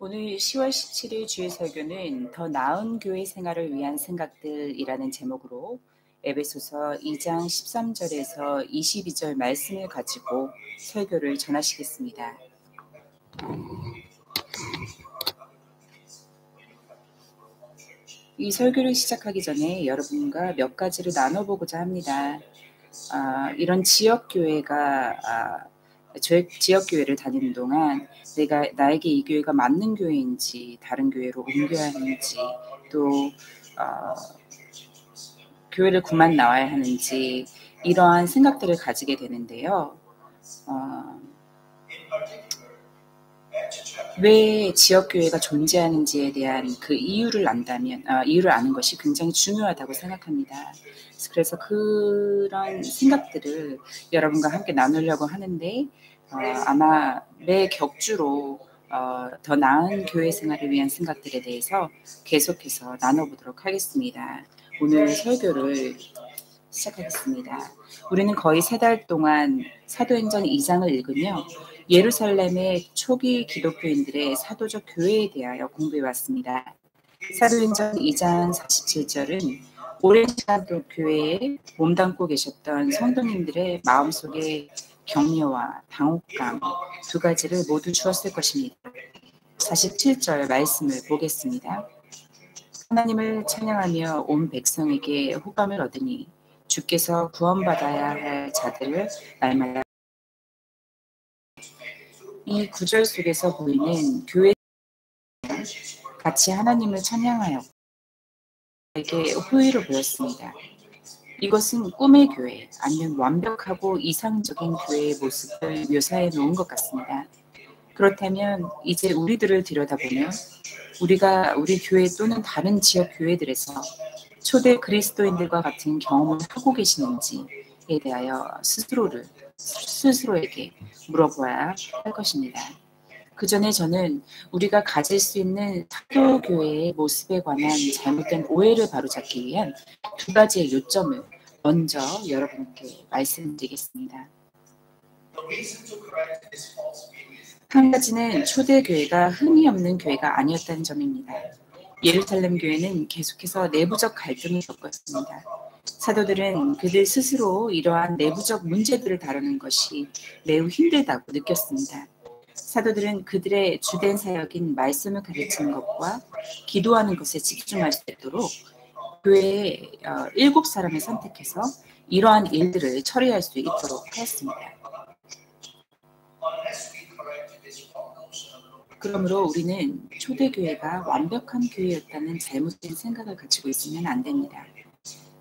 오늘 10월 17일 주일 설교는 더 나은 교회 생활을 위한 생각들이라는 제목으로 에베소서 2장 13절에서 22절 말씀을 가지고 설교를 전하시겠습니다. 이 설교를 시작하기 전에 여러분과 몇 가지를 나눠보고자 합니다. 이런 지역교회가 지역교회를 다니는 동안 나에게 이 교회가 맞는 교회인지 다른 교회로 옮겨야 하는지 또 교회를 그만 나와야 하는지 이러한 생각들을 가지게 되는데요. 왜 지역교회가 존재하는지에 대한 그 이유를 안다면 이유를 아는 것이 굉장히 중요하다고 생각합니다. 그래서 그런 생각들을 여러분과 함께 나누려고 하는데 아마 매 격주로 더 나은 교회 생활을 위한 생각들에 대해서 계속해서 나눠보도록 하겠습니다. 오늘 설교를 시작하겠습니다. 우리는 거의 3달 동안 사도행전 2장을 읽으며 예루살렘의 초기 기독교인들의 사도적 교회에 대하여 공부해왔습니다. 사도행전 2장 47절은 오랜 시간 교회에 몸담고 계셨던 성도님들의 마음속에 격려와 당혹감 두 가지를 모두 주었을 것입니다. 47절 말씀을 보겠습니다. 하나님을 찬양하며 온 백성에게 호감을 얻으니 주께서 구원받아야 할 자들을 날마다 이 구절 속에서 보이는 교회 같이 하나님을 찬양하여 에게 호의로 보였습니다. 이것은 꿈의 교회 아니면 완벽하고 이상적인 교회의 모습을 묘사해 놓은 것 같습니다. 그렇다면 이제 우리들을 들여다보면 우리가 우리 교회 또는 다른 지역 교회들에서 초대 그리스도인들과 같은 경험을 하고 계시는지에 대하여 스스로에게 물어봐야 할 것입니다. 그 전에 저는 우리가 가질 수 있는 사도교회의 모습에 관한 잘못된 오해를 바로잡기 위한 두 가지의 요점을 먼저 여러분께 말씀드리겠습니다. 한 가지는 초대교회가 흠이 없는 교회가 아니었다는 점입니다. 예루살렘 교회는 계속해서 내부적 갈등을 겪었습니다. 사도들은 그들 스스로 이러한 내부적 문제들을 다루는 것이 매우 힘들다고 느꼈습니다. 사도들은 그들의 주된 사역인 말씀을 가르치는 것과 기도하는 것에 집중할 수 있도록 교회에 7사람을 선택해서 이러한 일들을 처리할 수 있도록 하였습니다. 그러므로 우리는 초대교회가 완벽한 교회였다는 잘못된 생각을 가지고 있으면 안 됩니다.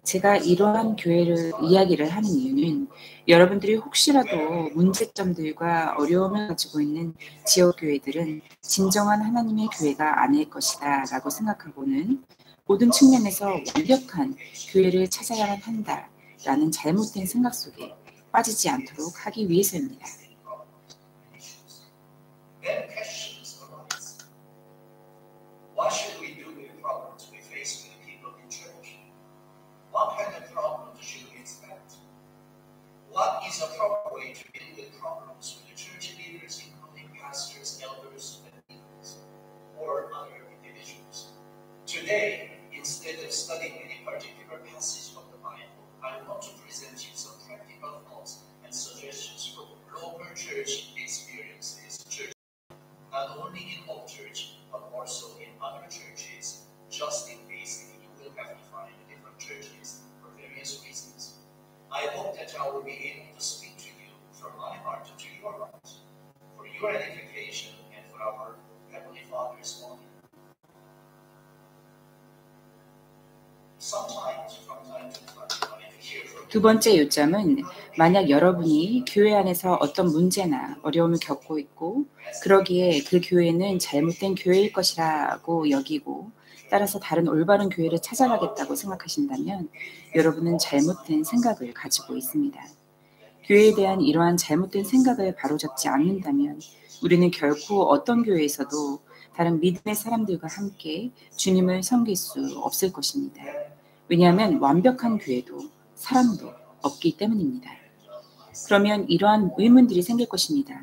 제가 이러한 교회를 이야기를 하는 이유는 여러분들이 혹시라도 문제점들과 어려움을 가지고 있는 지역교회들은 진정한 하나님의 교회가 아닐 것이다 라고 생각하고는 모든 측면에서 완벽한 교회를 찾아야만 한다라는 잘못된 생각 속에 빠지지 않도록 하기 위해서입니다. What should we do with problems we face with people in church? What kind of problems should we expect? What is a proper way to deal with problems with the church leaders, including pastors, elders, and deacons, or other individuals? Today, instead of studying any particular passage of the Bible, I want to present you some practical thoughts and suggestions for local church experiences. Not only in home church, but also in other churches, just in case you will have to find different churches for various reasons. I hope that I will be able to speak to you from my heart to your heart, for your edification and for our Heavenly Father's honor. Sometimes, from time to time, I hear from 두 번째 요점은 만약 여러분이 교회 안에서 어떤 문제나 어려움을 겪고 있고 그러기에 그 교회는 잘못된 교회일 것이라고 여기고 따라서 다른 올바른 교회를 찾아가겠다고 생각하신다면 여러분은 잘못된 생각을 가지고 있습니다. 교회에 대한 이러한 잘못된 생각을 바로잡지 않는다면 우리는 결코 어떤 교회에서도 다른 믿음의 사람들과 함께 주님을 섬길 수 없을 것입니다. 왜냐하면 완벽한 교회도 사람도 없기 때문입니다. 그러면 이러한 의문들이 생길 것입니다.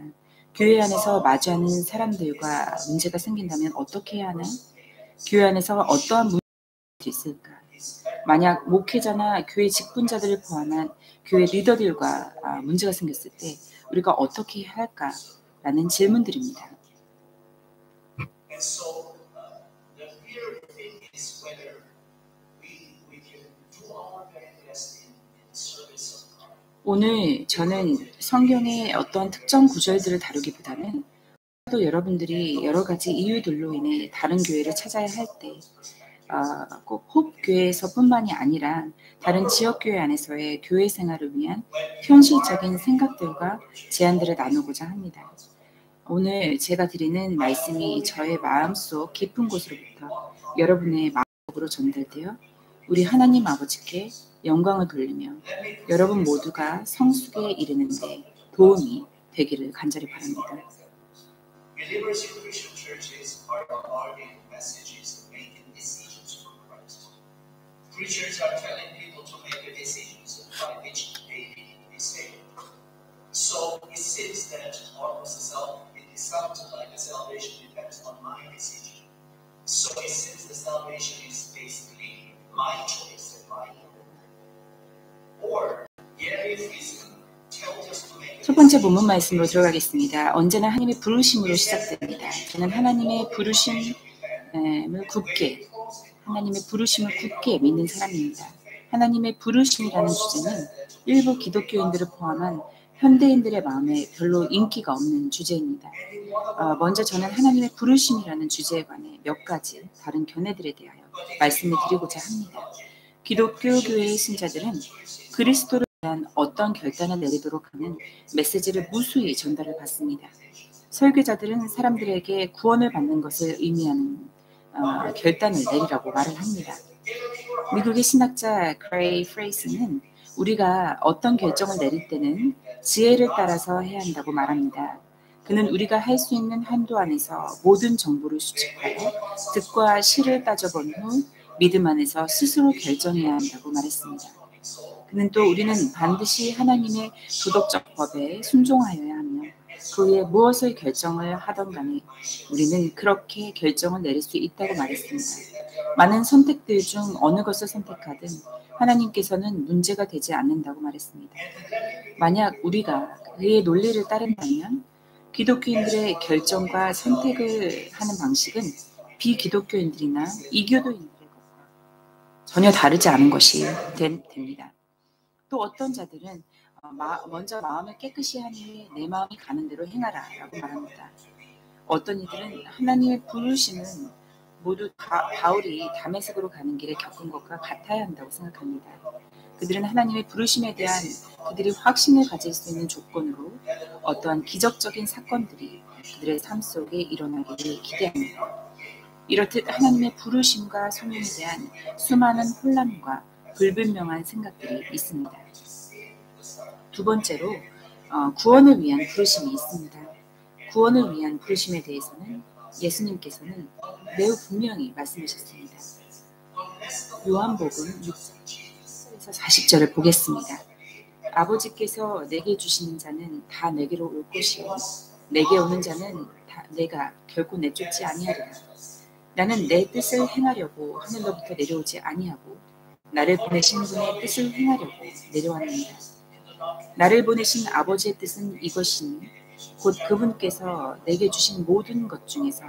교회 안에서 마주하는 사람들과 문제가 생긴다면 어떻게 해야 하나? 교회 안에서 어떠한 문제가 있을까? 만약 목회자나 교회 직분자들을 포함한 교회 리더들과 문제가 생겼을 때 우리가 어떻게 해야 할까라는 질문들입니다. 오늘 저는 성경의 어떤 특정 구절들을 다루기보다는 또 여러분들이 여러 가지 이유들로 인해 다른 교회를 찾아야 할 때 꼭 홉교회에서뿐만이 아니라 다른 지역교회 안에서의 교회 생활을 위한 현실적인 생각들과 제안들을 나누고자 합니다. 오늘 제가 드리는 말씀이 저의 마음속 깊은 곳으로부터 여러분의 마음속으로 전달되어 우리 하나님 아버지께 영광을 돌리며 여러분 모두가 성숙에 이르는데 도움이 되기를 간절히 바랍니다. Preachers are telling people to make the decisions by which they be saved. So it seems that it sounds like the salvation depends on my decision. So it seems the salvation is basically my choice and my will. Or Yerevism tells us to make. 첫 번째 본문 말씀으로 들어가겠습니다. 언제나 하나님의 부르심으로 시작됩니다. 저는 하나님의 부르심을 하나님의 부르심을 굳게 믿는 사람입니다. 하나님의 부르심이라는 주제는 일부 기독교인들을 포함한 현대인들의 마음에 별로 인기가 없는 주제입니다. 먼저 저는 하나님의 부르심이라는 주제에 관해 몇 가지 다른 견해들에 대하여 말씀을 드리고자 합니다. 기독교 교회의 신자들은 그리스도를 위한 어떤 결단을 내리도록 하는 메시지를 무수히 전달을 받습니다. 설교자들은 사람들에게 구원을 받는 것을 의미하는 결단을 내리라고 말을 합니다. 미국의 신학자 그레이 프레이스는 우리가 어떤 결정을 내릴 때는 지혜를 따라서 해야 한다고 말합니다. 그는 우리가 할 수 있는 한도 안에서 모든 정보를 수집하여 득과 실을 따져본 후 믿음 안에서 스스로 결정해야 한다고 말했습니다. 그는 또 우리는 반드시 하나님의 도덕적 법에 순종하여야 하며 그 위에 무엇을 결정을 하던 간에 우리는 그렇게 결정을 내릴 수 있다고 말했습니다. 많은 선택들 중 어느 것을 선택하든 하나님께서는 문제가 되지 않는다고 말했습니다. 만약 우리가 그의 논리를 따른다면 기독교인들의 결정과 선택을 하는 방식은 비기독교인들이나 이교도인들의 것과 전혀 다르지 않은 것이 됩니다. 또 어떤 자들은 먼저 마음을 깨끗이 한 후에 내 마음이 가는 대로 행하라 라고 말합니다. 어떤 이들은 하나님의 부르심은 모두 바울이 다메섹으로 가는 길에 겪은 것과 같아야 한다고 생각합니다. 그들은 하나님의 부르심에 대한 그들이 확신을 가질 수 있는 조건으로 어떠한 기적적인 사건들이 그들의 삶 속에 일어나기를 기대합니다. 이렇듯 하나님의 부르심과 소명에 대한 수많은 혼란과 불분명한 생각들이 있습니다. 두 번째로 구원을 위한 부르심이 있습니다. 구원을 위한 부르심에 대해서는 예수님께서는 매우 분명히 말씀하셨습니다. 요한복음 6절에서 40절을 보겠습니다. 아버지께서 내게 주시는 자는 다 내게로 올 것이요 내게 오는 자는 다 내가 결코 내쫓지 아니하리라. 나는 내 뜻을 행하려고 하늘로부터 내려오지 아니하고 나를 보내신 분의 뜻을 행하려고 내려왔느니라. 나를 보내신 아버지의 뜻은 이것이니 곧 그분께서 내게 주신 모든 것 중에서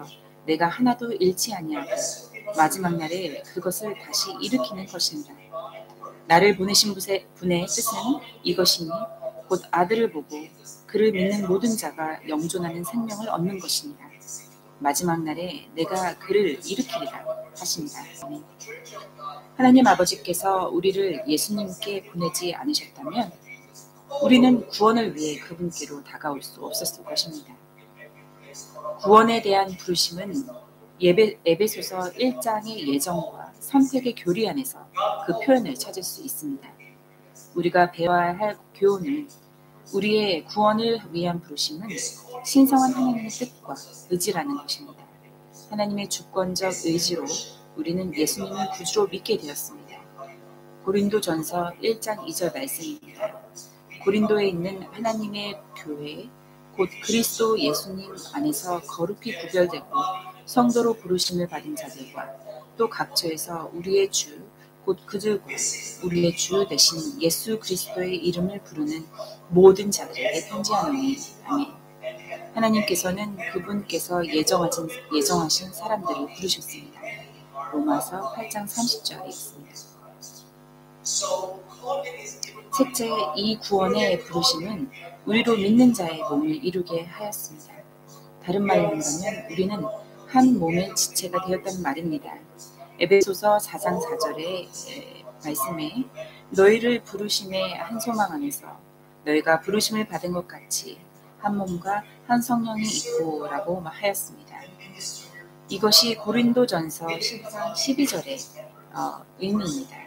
내가 하나도 잃지 아니하고 마지막 날에 그것을 다시 일으키는 것입니다. 나를 보내신 분의 뜻은 이것이니 곧 아들을 보고 그를 믿는 모든 자가 영존하는 생명을 얻는 것입니다. 마지막 날에 내가 그를 일으키리라 하십니다. 하나님 아버지께서 우리를 예수님께 보내지 않으셨다면 우리는 구원을 위해 그분께로 다가올 수 없었을 것입니다. 구원에 대한 부르심은 에베소서 1장의 예정과 선택의 교리 안에서 그 표현을 찾을 수 있습니다. 우리가 배워야 할 교훈은 우리의 구원을 위한 부르심은 신성한 하나님의 뜻과 의지라는 것입니다. 하나님의 주권적 의지로 우리는 예수님을 구주로 믿게 되었습니다. 고린도전서 1장 2절 말씀입니다. 고린도에 있는 하나님의 교회 곧 그리스도 예수님 안에서 거룩히 구별되고 성도로 부르심을 받은 자들과 또 각처에서 우리의 주 곧 그들과 우리의 주 되신 예수 그리스도의 이름을 부르는 모든 자들에게 편지하노니 아멘. 하나님께서는 그분께서 예정하신 사람들을 부르셨습니다. 로마서 8장 30절에 있습니다. 셋째, 이 구원의 부르심은 우리로 믿는 자의 몸을 이루게 하였습니다. 다른 말로 한다면 우리는 한 몸의 지체가 되었다는 말입니다. 에베소서 4장 4절의 말씀에 너희를 부르심의 한 소망 안에서 너희가 부르심을 받은 것 같이 한 몸과 한 성령이 있고 라고 하였습니다. 이것이 고린도전서 10장 12절의 의미입니다.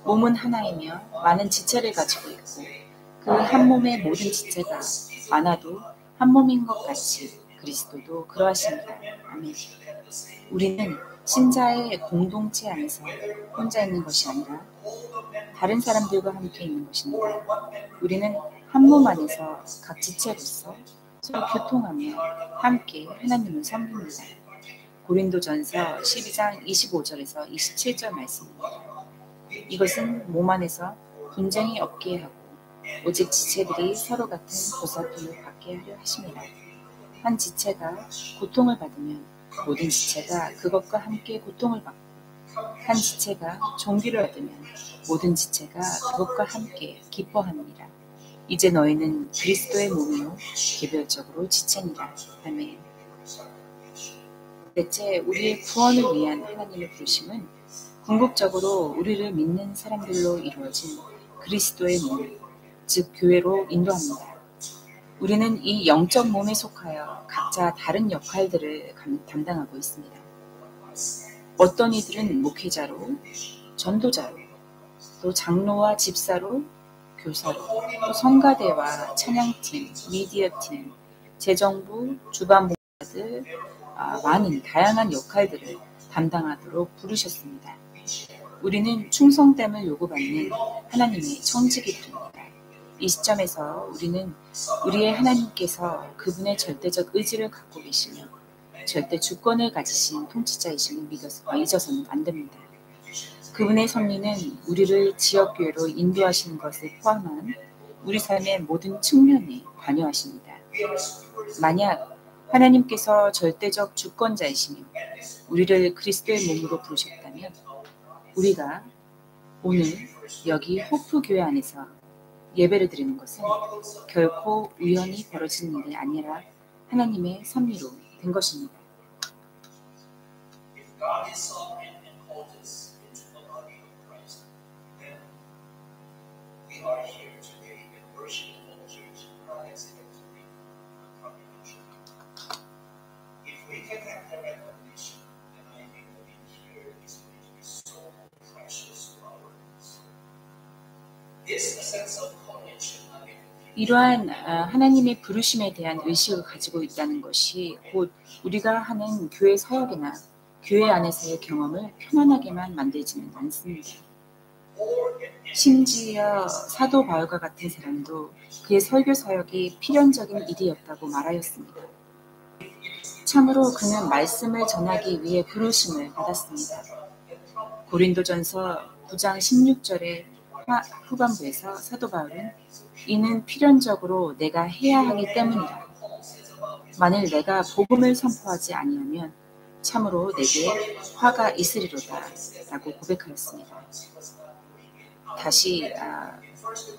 몸은 하나이며 많은 지체를 가지고 있고 그 한 몸의 모든 지체가 많아도 한 몸인 것 같이 그리스도도 그러하십니다. 아멘. 우리는 신자의 공동체 안에서 혼자 있는 것이 아니라 다른 사람들과 함께 있는 것입니다. 우리는 한 몸 안에서 각 지체로서 서로 교통하며 함께 하나님을 섬깁니다. 고린도전서 12장 25절에서 27절 말씀입니다. 이것은 몸 안에서 분쟁이 없게 하고 오직 지체들이 서로 같은 보살핌을 받게 하려 하십니다. 한 지체가 고통을 받으면 모든 지체가 그것과 함께 고통을 받고 한 지체가 존귀를 얻으면 모든 지체가 그것과 함께 기뻐합니다. 이제 너희는 그리스도의 몸이요 개별적으로 지체니라. 아멘. 대체 우리의 구원을 위한 하나님의 부르심은 궁극적으로 우리를 믿는 사람들로 이루어진 그리스도의 몸, 즉 교회로 인도합니다. 우리는 이 영적 몸에 속하여 각자 다른 역할들을 담당하고 있습니다. 어떤 이들은 목회자로, 전도자로, 또 장로와 집사로, 교사로, 또 성가대와 찬양팀, 미디어팀, 재정부, 주반 목사들, 많은 다양한 역할들을 담당하도록 부르셨습니다. 우리는 충성됨을 요구받는 하나님의 청지기들입니다. 이 시점에서 우리는 우리의 하나님께서 그분의 절대적 의지를 갖고 계시며 절대 주권을 가지신 통치자이심을 잊어서는 안 됩니다. 그분의 섭리는 우리를 지역교회로 인도하시는 것을 포함한 우리 삶의 모든 측면에 관여하십니다. 만약 하나님께서 절대적 주권자이시며 우리를 그리스도의 몸으로 부르셨다면 우리가 오늘 여기 호프교회 안에서 예배를 드리는 것은 결코 우연히 벌어진 일이 아니라 하나님의 섭리로 된 것입니다. 이러한 하나님의 부르심에 대한 의식을 가지고 있다는 것이 곧 우리가 하는 교회 사역이나 교회 안에서의 경험을 편안하게만 만들지는 않습니다. 심지어 사도 바울과 같은 사람도 그의 설교 사역이 필연적인 일이었다고 말하였습니다. 참으로 그는 말씀을 전하기 위해 부르심을 받았습니다. 고린도전서 9장 16절의 후반부에서 사도 바울은 이는 필연적으로 내가 해야 하기 때문이다. 만일 내가 복음을 선포하지 아니하면 참으로 내게 화가 있으리로다 라고 고백하였습니다. 다시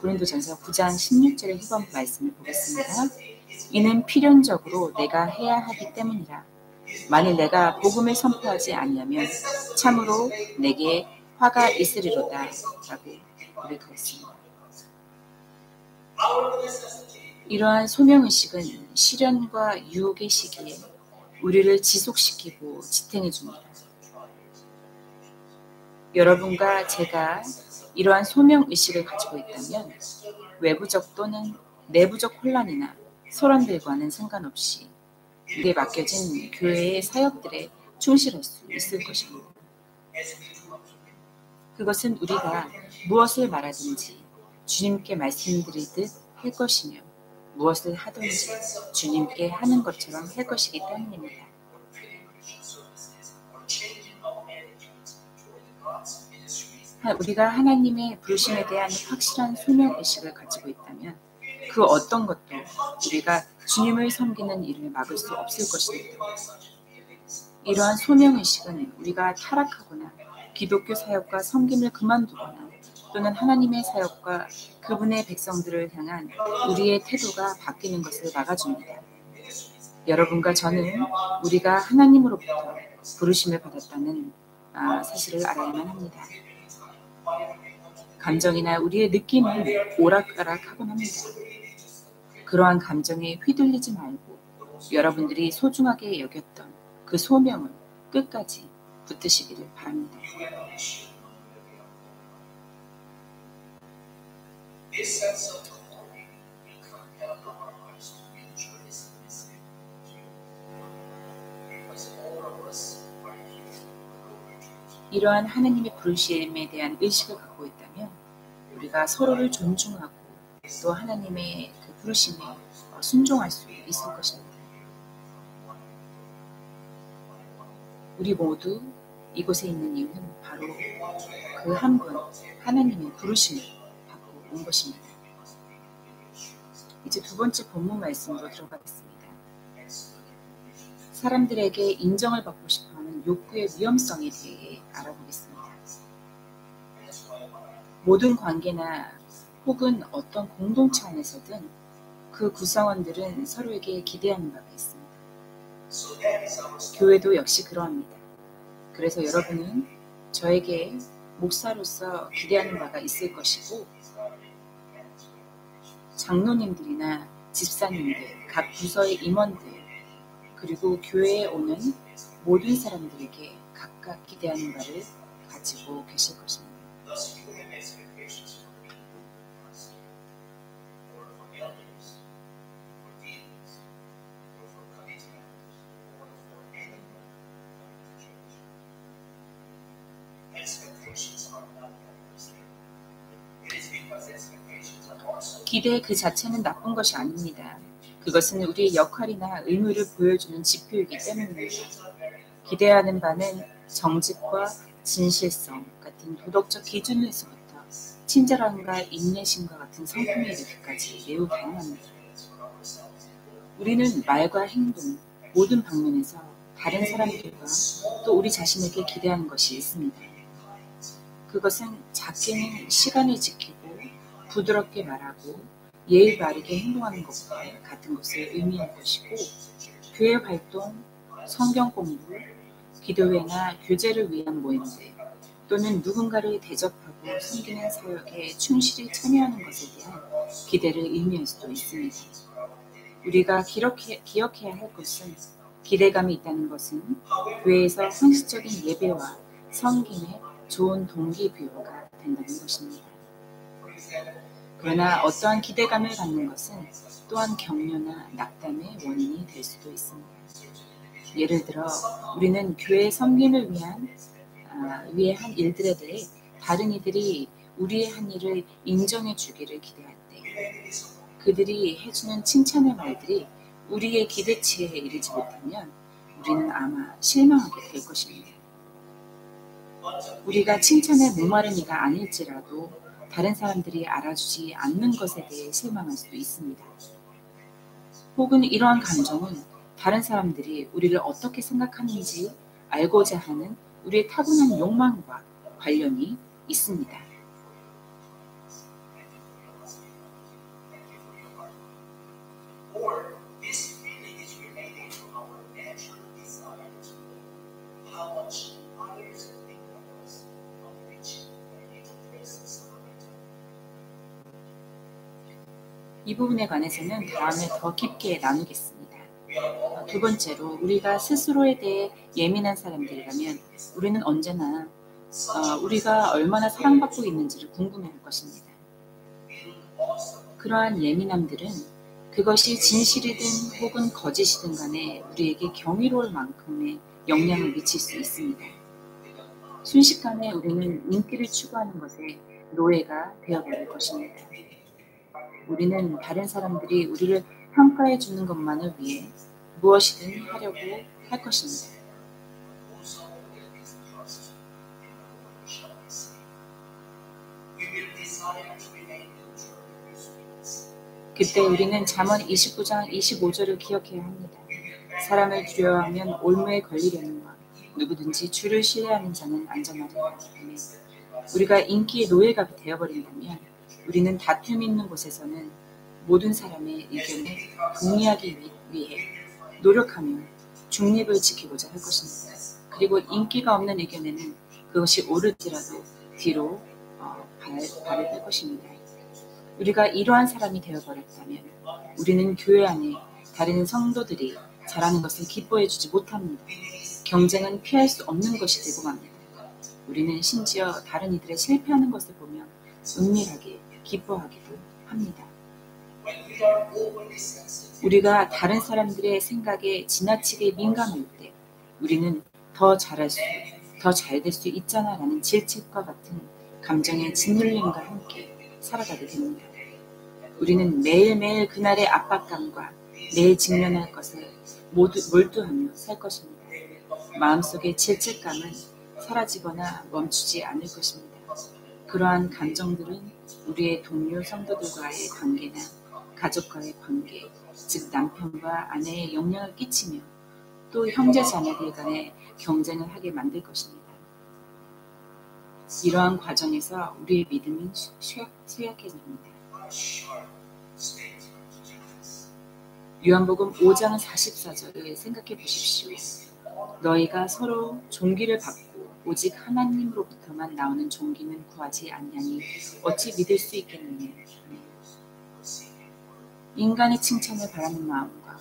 고린도전서 9장 16절의 후반부 말씀을 보겠습니다. 이는 필연적으로 내가 해야 하기 때문이라. 만일 내가 복음을 선포하지 아니하면 참으로 내게 화가 있으리로다 라고 고백하였습니다. 이러한 소명의식은 시련과 유혹의 시기에 우리를 지속시키고 지탱해 줍니다. 여러분과 제가 이러한 소명의식을 가지고 있다면 외부적 또는 내부적 혼란이나 소란들과는 상관없이 우리에 맡겨진 교회의 사역들에 충실할 수 있을 것입니다. 그것은 우리가 무엇을 말하든지 주님께 말씀드리듯 할 것이며 무엇을 하든지 주님께 하는 것처럼 할 것이기 때문입니다. 우리가 하나님의 부르심에 대한 확실한 소명의식을 가지고 있다면 그 어떤 것도 우리가 주님을 섬기는 일을 막을 수 없을 것입니다. 이러한 소명의식은 우리가 타락하거나 기독교 사역과 섬김을 그만두거나 또는 하나님의 사역과 그분의 백성들을 향한 우리의 태도가 바뀌는 것을 막아줍니다. 여러분과 저는 우리가 하나님으로부터 부르심을 받았다는 사실을 알아야만 합니다. 감정이나 우리의 느낌은 오락가락하곤 합니다. 그러한 감정에 휘둘리지 말고 여러분들이 소중하게 여겼던 그 소명을 끝까지 붙드시기를 바랍니다. 이러한 하나님의 부르심에 대한 의식을 갖고 있다면 우리가 서로를 존중하고 또 하나님의 그 부르심에 순종할 수 있을 것입니다. 우리 모두 이곳에 있는 이유는 바로 그 한 분 하나님의 부르심을 받고 온 것입니다. 이제 두 번째 본문 말씀으로 들어가겠습니다. 사람들에게 인정을 받고 싶어하는 욕구의 위험성에 대해 알아보겠습니다. 모든 관계나 혹은 어떤 공동체 안에서든 그 구성원들은 서로에게 기대하는 바가 있습니다. 교회도 역시 그러합니다. 그래서 여러분은 저에게 목사로서 기대하는 바가 있을 것이고 장로님들이나 집사님들, 각 부서의 임원들 그리고 교회에 오는 모든 사람들에게 각각 기대하는 바를 가지고 계실 것입니다. 기대 그 자체는 나쁜 것이 아닙니다. 그것은 우리의 역할이나 의무를 보여주는 지표이기 때문입니다. 기대하는 바는 정직과 진실성 같은 도덕적 기준에서부터 친절함과 인내심과 같은 성품에 이르기까지 매우 다양합니다. 우리는 말과 행동, 모든 방면에서 다른 사람들과 또 우리 자신에게 기대하는 것이 있습니다. 그것은 작게는 시간을 지키고 부드럽게 말하고 예의 바르게 행동하는 것과 같은 것을 의미할 것이고 교회 활동, 성경 공부, 기도회나 교제를 위한 모임들 또는 누군가를 대접하고 섬기는 사역에 충실히 참여하는 것에 대한 기대를 의미할 수도 있습니다. 우리가 기억해야 할 것은 기대감이 있다는 것은 교회에서 형식적인 예배와 섬김의 좋은 동기부여가 된다는 것입니다. 그러나 어떠한 기대감을 갖는 것은 또한 격려나 낙담의 원인이 될 수도 있습니다. 예를 들어 우리는 교회의 섬김을 위해 한 일들에 대해 다른 이들이 우리의 한 일을 인정해 주기를 기대할 때 그들이 해주는 칭찬의 말들이 우리의 기대치에 이르지 못하면 우리는 아마 실망하게 될 것입니다. 우리가 칭찬에 목마른 이가 아닐지라도 다른 사람들이 알아주지 않는 것에 대해 실망할 수도 있습니다. 혹은 이러한 감정은 다른 사람들이 우리를 어떻게 생각하는지 알고자 하는 우리의 타고난 욕망과 관련이 있습니다. 이 부분에 관해서는 다음에 더 깊게 나누겠습니다. 두 번째로 우리가 스스로에 대해 예민한 사람들이라면 우리는 언제나 우리가 얼마나 사랑받고 있는지를 궁금해할 것입니다. 그러한 예민함들은 그것이 진실이든 혹은 거짓이든 간에 우리에게 경이로울 만큼의 영향을 미칠 수 있습니다. 순식간에 우리는 인기를 추구하는 것에 노예가 되어버릴 것입니다. 우리는 다른 사람들이 우리를 평가해 주는 것만을 위해 무엇이든 하려고 할 것입니다. 그때 우리는 잠언 29장 25절을 기억해야 합니다. 사람을 두려워하면 올무에 걸리려니와 누구든지 주를 신뢰하는 자는 안전하리라. 우리가 인기의 노예가 되어버린다면 우리는 다툼 있는 곳에서는 모든 사람의 의견에 동의하기 위해 노력하며 중립을 지키고자 할 것입니다. 그리고 인기가 없는 의견에는 그것이 옳을지라도 뒤로 발을 뺄 것입니다. 우리가 이러한 사람이 되어버렸다면 우리는 교회 안에 다른 성도들이 잘하는 것을 기뻐해 주지 못합니다. 경쟁은 피할 수 없는 것이 되고 맙니다. 우리는 심지어 다른 이들의 실패하는 것을 보며 은밀하게 기뻐하기도 합니다. 우리가 다른 사람들의 생각에 지나치게 민감할 때 우리는 더 잘 될 수 있잖아라는 질책과 같은 감정의 짓눌림과 함께 살아가게 됩니다. 우리는 매일매일 그날의 압박감과 내일 직면할 것에 모두 몰두하며 살 것입니다. 마음속의 질책감은 사라지거나 멈추지 않을 것입니다. 그러한 감정들은 우리의 동료 성도들과의 관계나 가족과의 관계, 즉 남편과 아내에 영향을 끼치며 또 형제 자매들 간의 경쟁을 하게 만들 것입니다. 이러한 과정에서 우리의 믿음은 쇠약해집니다. 요한복음 5장 44절을 생각해 보십시오. 너희가 서로 존귀를 받고 오직 하나님으로부터만 나오는 존귀는 구하지 아니하니 어찌 믿을 수 있겠느냐. 인간의 칭찬을 바라는 마음과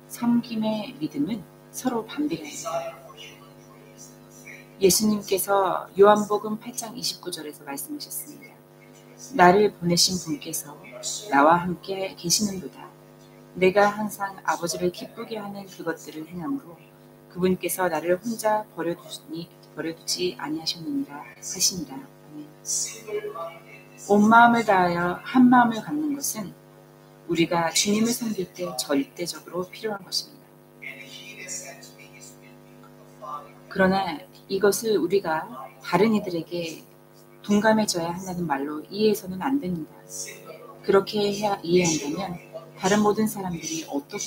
섬김의 믿음은 서로 반비례합니다. 예수님께서 요한복음 8장 29절에서 말씀하셨습니다. 나를 보내신 분께서 나와 함께 계시는도다. 내가 항상 아버지를 기쁘게 하는 그것들을 행함으로 그분께서 나를 혼자 버려두지 아니하셨느니라 하시니라. 온 마음을 다하여 한 마음을 갖는 것은 우리가 주님을 섬길 때 절대적으로 필요한 것입니다. 그러나 이것을 우리가 다른 이들에게 동감해져야 한다는 말로 이해해서는 안 됩니다. 그렇게 이해한다면 다른 모든 사람들이 어떻게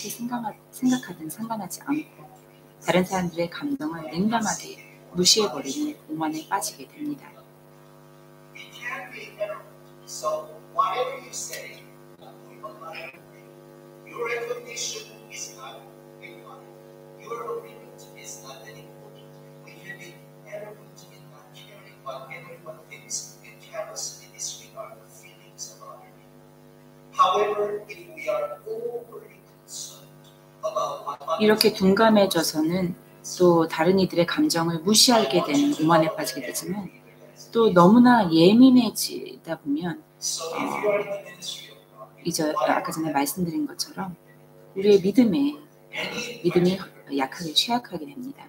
생각하든 상관하지 않고 다른 사람들의 감정을 냉담하게 무시해버리는 오만에 빠지게 됩니다. 이렇게 둔감해져서는 또 다른 이들의 감정을 무시하게 되는 오만에 빠지게 되지만 또 너무나 예민해지다 보면 이제 아까 전에 말씀드린 것처럼 우리의 믿음이 약하게 취약하게 됩니다.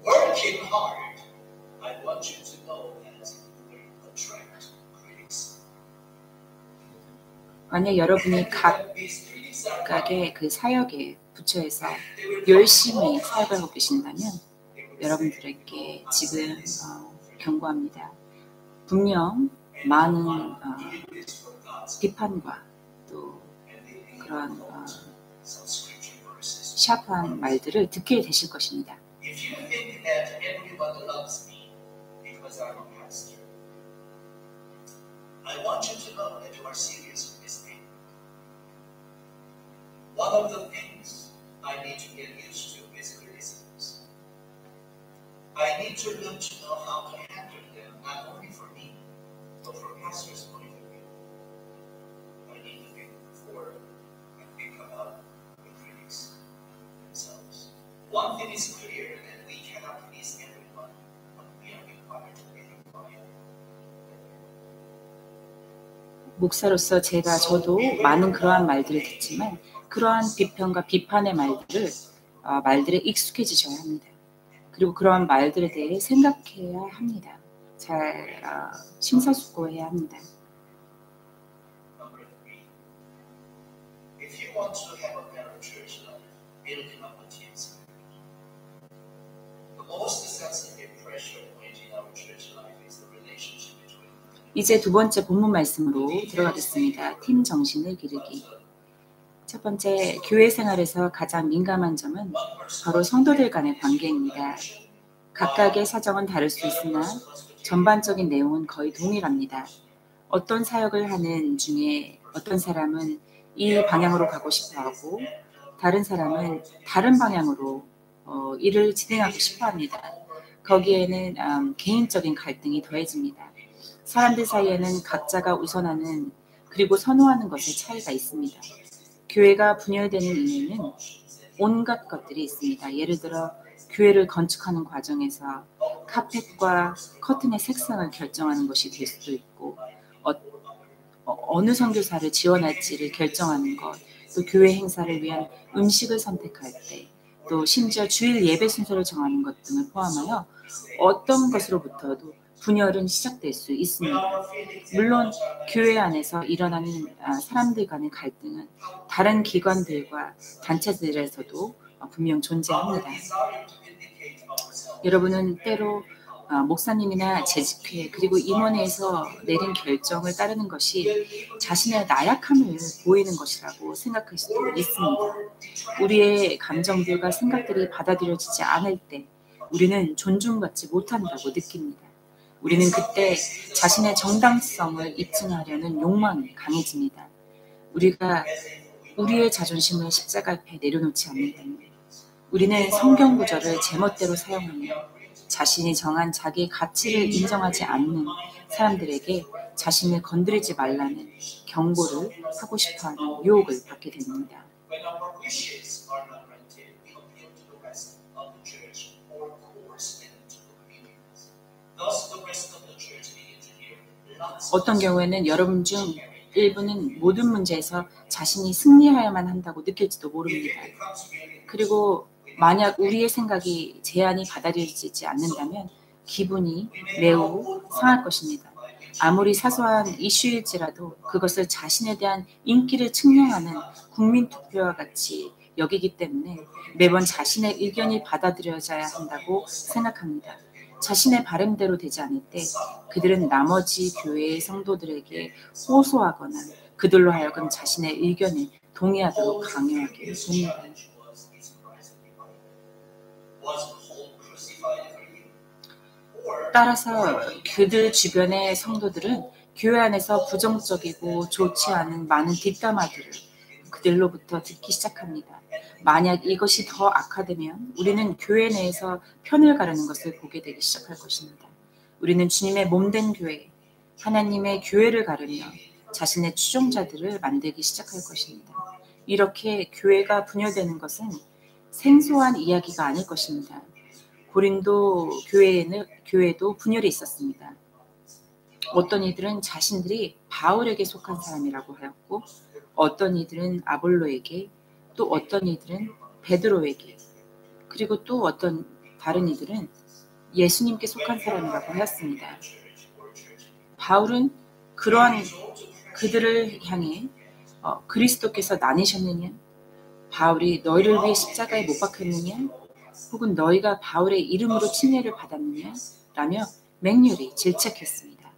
Working hard, I want you to know that you will attract critics. 만약 여러분이 각각의 그 사역에 부처에서 열심히 사역을 하고 계신다면 여러분들에게 지금 경고합니다. 분명 많은 비판과 또 그런 샤프한 말들을 듣게 되실 것입니다. If you think that everybody loves me because I'm a pastor, I want you to know that you are serious with this thing. One of the things I need to get used to is criticisms. I need to learn to know how to handle them, not only for me, but for pastors' point of view. I need to think about the critics themselves. One thing is clear, that we cannot please everyone, but we are required to be 목사로서 저도 많은 그러한 말들을 듣지만 그러한 비평과 비판의 말들에 익숙해지셔야 합니다. 그리고 그러한 말들에 대해 생각해야 합니다. 잘 심사숙고해야 합니다. Number three, if you want to have a better church life, building up a team spirit. The most sensitive pressure point in our church life is the relationship between. 이제 두 번째 본문 말씀으로 들어가겠습니다. 팀 정신을 기르기. 첫 번째, 교회 생활에서 가장 민감한 점은 바로 성도들 간의 관계입니다. 각각의 사정은 다를 수 있으나 전반적인 내용은 거의 동일합니다. 어떤 사역을 하는 중에 어떤 사람은 이 방향으로 가고 싶어 하고 다른 사람은 다른 방향으로 일을 진행하고 싶어 합니다. 거기에는 개인적인 갈등이 더해집니다. 사람들 사이에는 각자가 우선하는 그리고 선호하는 것에 차이가 있습니다. 교회가 분열되는 이유는 온갖 것들이 있습니다. 예를 들어 교회를 건축하는 과정에서 카펫과 커튼의 색상을 결정하는 것이 될 수도 있고 어느 선교사를 지원할지를 결정하는 것, 또 교회 행사를 위한 음식을 선택할 때, 또 심지어 주일 예배 순서를 정하는 것 등을 포함하여 어떤 것으로부터도 분열은 시작될 수 있습니다. 물론 교회 안에서 일어나는 사람들 간의 갈등은 다른 기관들과 단체들에서도 분명 존재합니다. 여러분은 때로 목사님이나 재직회 그리고 임원회에서 내린 결정을 따르는 것이 자신의 나약함을 보이는 것이라고 생각할 수도 있습니다. 우리의 감정들과 생각들이 받아들여지지 않을 때 우리는 존중받지 못한다고 느낍니다. 우리는 그때 자신의 정당성을 입증하려는 욕망이 강해집니다. 우리가 우리의 자존심을 십자가 앞에 내려놓지 않는다면 우리는 성경 구절을 제멋대로 사용하며 자신이 정한 자기의 가치를 인정하지 않는 사람들에게 자신을 건드리지 말라는 경고를 하고 싶어하는 유혹을 받게 됩니다. 어떤 경우에는 여러분 중 일부는 모든 문제에서 자신이 승리해야만 한다고 느낄지도 모릅니다. 그리고 만약 우리의 생각이 제안이 받아들여지지 않는다면 기분이 매우 상할 것입니다. 아무리 사소한 이슈일지라도 그것을 자신에 대한 인기를 측량하는 국민투표와 같이 여기기 때문에 매번 자신의 의견이 받아들여져야 한다고 생각합니다. 자신의 바람대로 되지 않을 때 그들은 나머지 교회의 성도들에게 호소하거나 그들로 하여금 자신의 의견에 동의하도록 강요하게 됩니다. 따라서 그들 주변의 성도들은 교회 안에서 부정적이고 좋지 않은 많은 뒷담화들을 그들로부터 듣기 시작합니다. 만약 이것이 더 악화되면 우리는 교회 내에서 편을 가르는 것을 보게 되기 시작할 것입니다. 우리는 주님의 몸된 교회, 하나님의 교회를 가르며 자신의 추종자들을 만들기 시작할 것입니다. 이렇게 교회가 분열되는 것은 생소한 이야기가 아닐 것입니다. 고린도 교회도 분열이 있었습니다. 어떤 이들은 자신들이 바울에게 속한 사람이라고 하였고 어떤 이들은 아볼로에게 또 어떤 이들은 베드로에게 그리고 또 어떤 다른 이들은 예수님께 속한 사람이라고 하였습니다. 바울은 그러한 그들을 향해 그리스도께서 나뉘셨느냐? 바울이 너희를 위해 십자가에 못 박혔느냐? 혹은 너희가 바울의 이름으로 침례를 받았느냐? 라며 맹렬히 질책했습니다.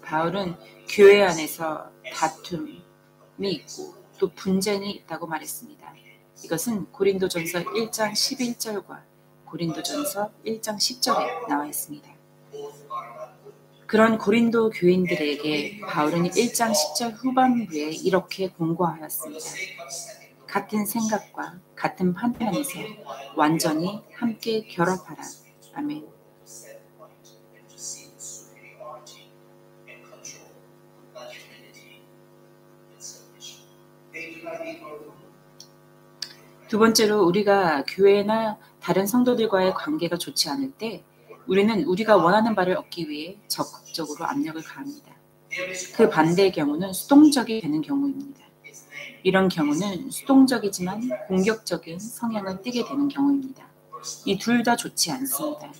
바울은 교회 안에서 다툼이 있고 또 분쟁이 있다고 말했습니다. 이것은 고린도전서 1장 11절과 고린도전서 1장 10절에 나와 있습니다. 그런 고린도 교인들에게 바울은 1장 10절 후반부에 이렇게 공고하였습니다. 같은 생각과 같은 판단에서 완전히 함께 결합하라. 아멘. 두 번째로 우리가 교회나 다른 성도들과의 관계가 좋지 않을 때 우리는 우리가 원하는 바를 얻기 위해 적극적으로 압력을 가합니다. 그 반대의 경우는 수동적이 되는 경우입니다. 이런 경우는 수동적이지만 공격적인 성향을 띠게 되는 경우입니다. 이 둘 다 좋지 않습니다.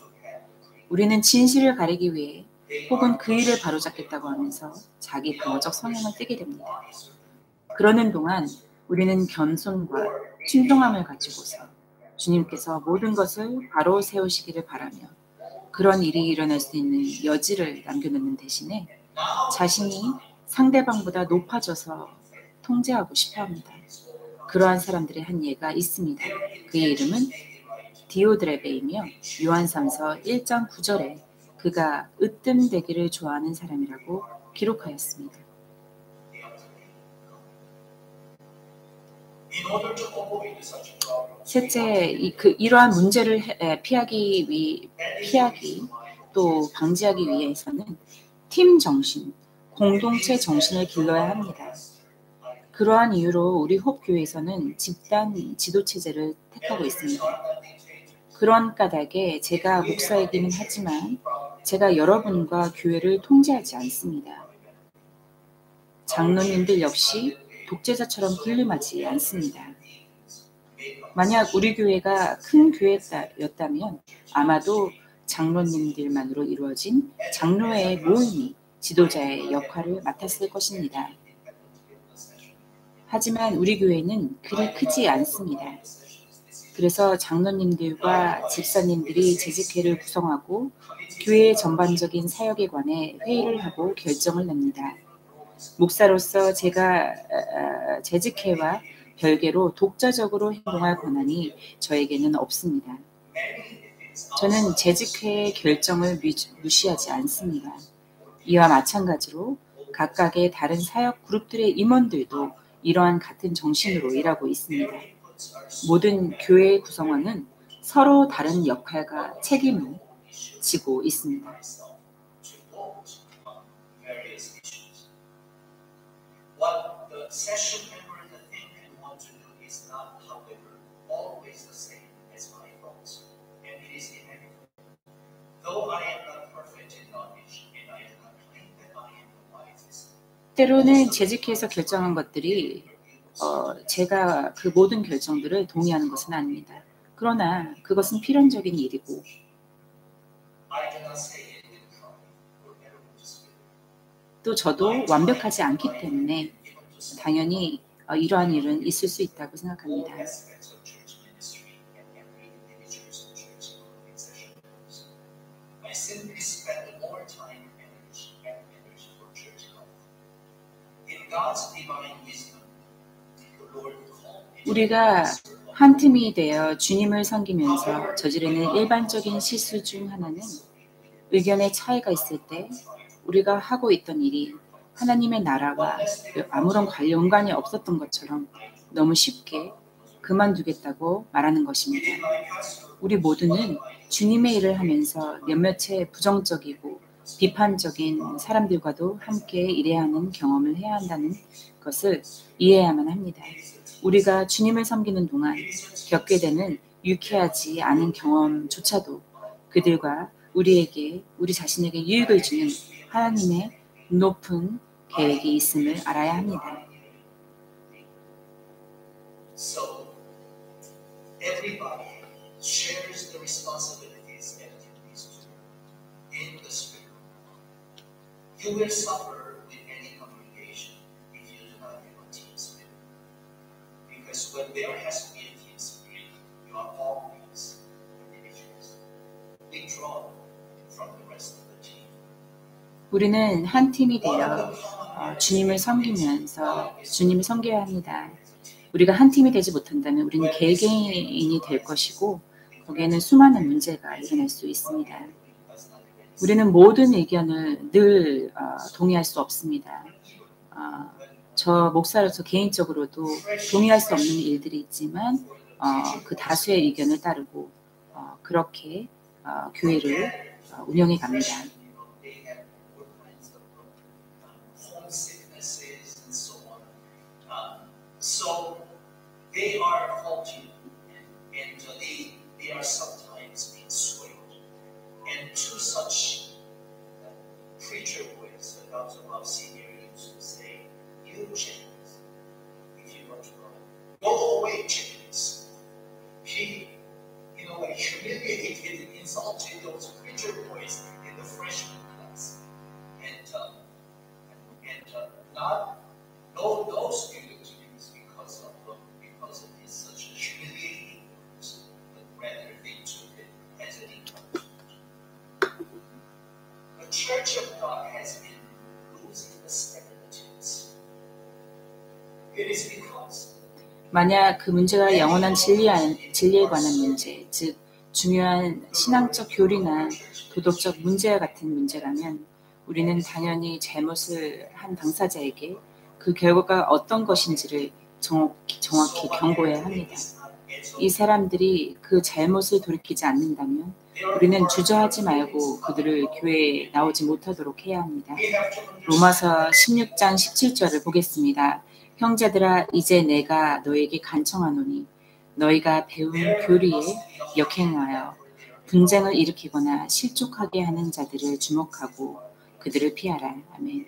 우리는 진실을 가리기 위해 혹은 그 일을 바로잡겠다고 하면서 자기 방어적 성향을 띠게 됩니다. 그러는 동안 우리는 겸손과 순종함을 가지고서 주님께서 모든 것을 바로 세우시기를 바라며 그런 일이 일어날 수 있는 여지를 남겨놓는 대신에 자신이 상대방보다 높아져서 통제하고 싶어합니다. 그러한 사람들의 한 예가 있습니다. 그의 이름은 디오드레베이며 요한삼서 1장 9절에 그가 으뜸되기를 좋아하는 사람이라고 기록하였습니다. 셋째, 이러한 문제를 피하기 또 방지하기 위해서는 팀 정신, 공동체 정신을 길러야 합니다. 그러한 이유로 우리 홉교회에서는 집단 지도체제를 택하고 있습니다. 그런 까닭에 제가 목사이기는 하지만 제가 여러분과 교회를 통제하지 않습니다. 장로님들 역시 독재자처럼 군림하지 않습니다. 만약 우리 교회가 큰 교회였다면 아마도 장로님들만으로 이루어진 장로회의 모임이 지도자의 역할을 맡았을 것입니다. 하지만 우리 교회는 그리 크지 않습니다. 그래서 장로님들과 집사님들이 재직회를 구성하고 교회의 전반적인 사역에 관해 회의를 하고 결정을 냅니다. 목사로서 제가 재직회와 별개로 독자적으로 행동할 권한이 저에게는 없습니다. 저는 재직회의 결정을 무시하지 않습니다. 이와 마찬가지로 각각의 다른 사역 그룹들의 임원들도 이러한 같은 정신으로 일하고 있습니다. 모든 교회의 구성원은 서로 다른 역할과 책임을 지고 있습니다. What the session member think and want to do is not, however, always the same as my thoughts, and it is inevitable. Though I am not perfect in knowledge, and I do not claim that I am the wisest. 때로는 재직회에서 결정한 것들이 제가 그 모든 결정들을 동의하는 것은 아닙니다. 그러나 그것은 필연적인 일이고 또 저도 완벽하지 않기 때문에 당연히 이러한 일은 있을 수 있다고 생각합니다. 우리가 한 팀이 되어 주님을 섬기면서 저지르는 일반적인 실수 중 하나는 의견의 차이가 있을 때 우리가 하고 있던 일이 하나님의 나라와 아무런 연관이 없었던 것처럼 너무 쉽게 그만두겠다고 말하는 것입니다. 우리 모두는 주님의 일을 하면서 몇몇의 부정적이고 비판적인 사람들과도 함께 일해야 하는 경험을 해야 한다는 것을 이해해야만 합니다. 우리가 주님을 섬기는 동안 겪게 되는 유쾌하지 않은 경험조차도 그들과 우리 자신에게 유익을 주는 하나님의 높은 계획이 있음을 알아야 합니다. So, everybody shares the responsibilities and duties in the Spirit. You will suffer with any congregation if you do not have a team spirit. Because when there has to be a team spirit, you are always individuals. Withdrawn from the rest of the team. 우리는 한 팀이 되어 주님을 섬기면서 주님을 섬겨야 합니다. 우리가 한 팀이 되지 못한다면 우리는 개개인이 될 것이고 거기에는 수많은 문제가 일어날 수 있습니다. 우리는 모든 의견을 늘 동의할 수 없습니다. 저 목사로서 개인적으로도 동의할 수 없는 일들이 있지만 그 다수의 의견을 따르고 그렇게 교회를 운영해 갑니다. So they are faulty and they are sometimes being swayed. And two such preacher boys that Dr. Bob Sr. used to say, "You chickens, if you want to go away, chickens." He, humiliated and insulted those preacher boys in the freshman class, and not those students because of his such humiliating words, but rather they took it as an encouragement. The Church of God has been losing the stabilities. It is because 만약 그 문제가 영원한 진리에 관한 문제, 즉 중요한 신앙적 교리나 도덕적 문제와 같은 문제라면 우리는 당연히 잘못을 한 당사자에게 그 결과가 어떤 것인지를 정확히 경고해야 합니다. 이 사람들이 그 잘못을 돌이키지 않는다면 우리는 주저하지 말고 그들을 교회에 나오지 못하도록 해야 합니다. 로마서 16장 17절을 보겠습니다. 형제들아, 이제 내가 너에게 간청하노니 너희가 배운 교리에 역행하여 분쟁을 일으키거나 실족하게 하는 자들을 주목하고 그들을 피하라. 아멘.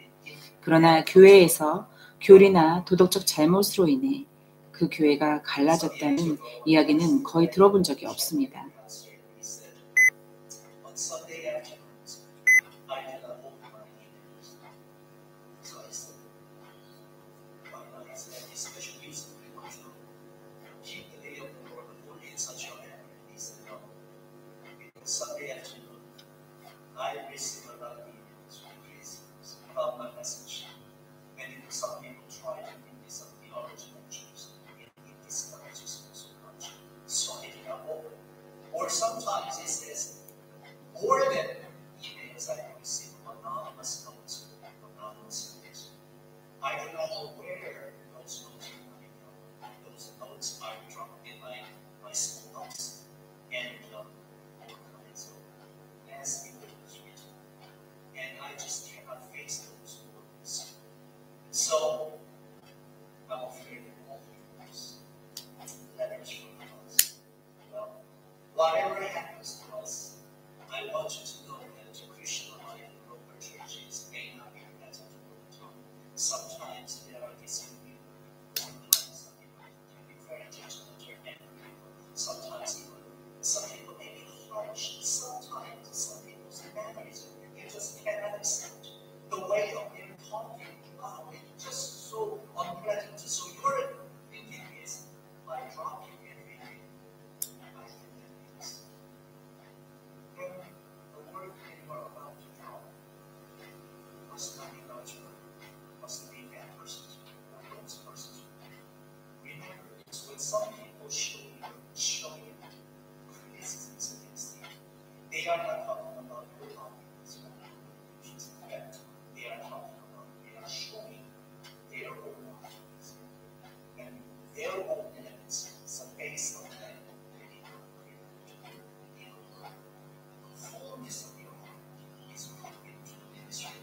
그러나 교회에서 교리나 도덕적 잘못으로 인해 그 교회가 갈라졌다는 이야기는 거의 들어본 적이 없습니다. Sunday afternoon, I received a lot of emails from Christians about my message. And some people try to give me some theology lectures, and it discourages me so much. So I did not open. Or sometimes it says, more than emails I receive anonymous notes, anonymous notes. I do not know where those notes are coming from. Those notes are dropped in my school notes. And and I just cannot face those words. So I'm afraid of all these letters from us. Well, whatever happens to us, I want you to know that to Christian life in local churches may not be pleasant all the time. Sometimes there are disagreements. Sometimes some people can be very judgmental and people. Sometimes some people may be harsh. Sometimes some people's mannerism you just cannot accept. The way of them talking, it's just so unpleasant. So your thinking is, I drop you everything. I can do this. Then the word that you are about to drop must not be God's word. Must be that person's word, not those person's word. Remember this, when some people show you criticisms against you, they are not talking about your arguments. In fact, they are talking about, they are showing their own arguments. And their own evidence is based on that. The fullness of your heart is put into the ministry.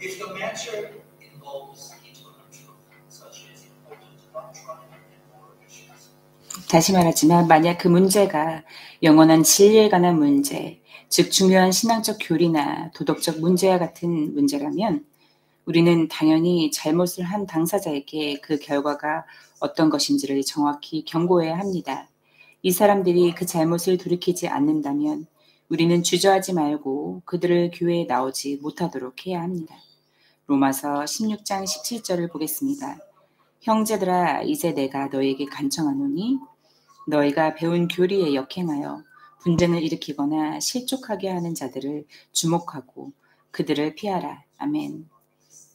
If the matter involves eternal truth, such as important doctrine and moral issues, 다시 말하지만 만약 그 문제가 영원한 진리에 관한 문제, 즉 중요한 신앙적 교리나 도덕적 문제와 같은 문제라면 우리는 당연히 잘못을 한 당사자에게 그 결과가 어떤 것인지를 정확히 경고해야 합니다. 이 사람들이 그 잘못을 돌이키지 않는다면 우리는 주저하지 말고 그들을 교회에 나오지 못하도록 해야 합니다. 로마서 16장 17절을 보겠습니다. 형제들아, 이제 내가 너에게 간청하노니 너희가 배운 교리에 역행하여 분쟁을 일으키거나 실족하게 하는 자들을 주목하고 그들을 피하라. 아멘.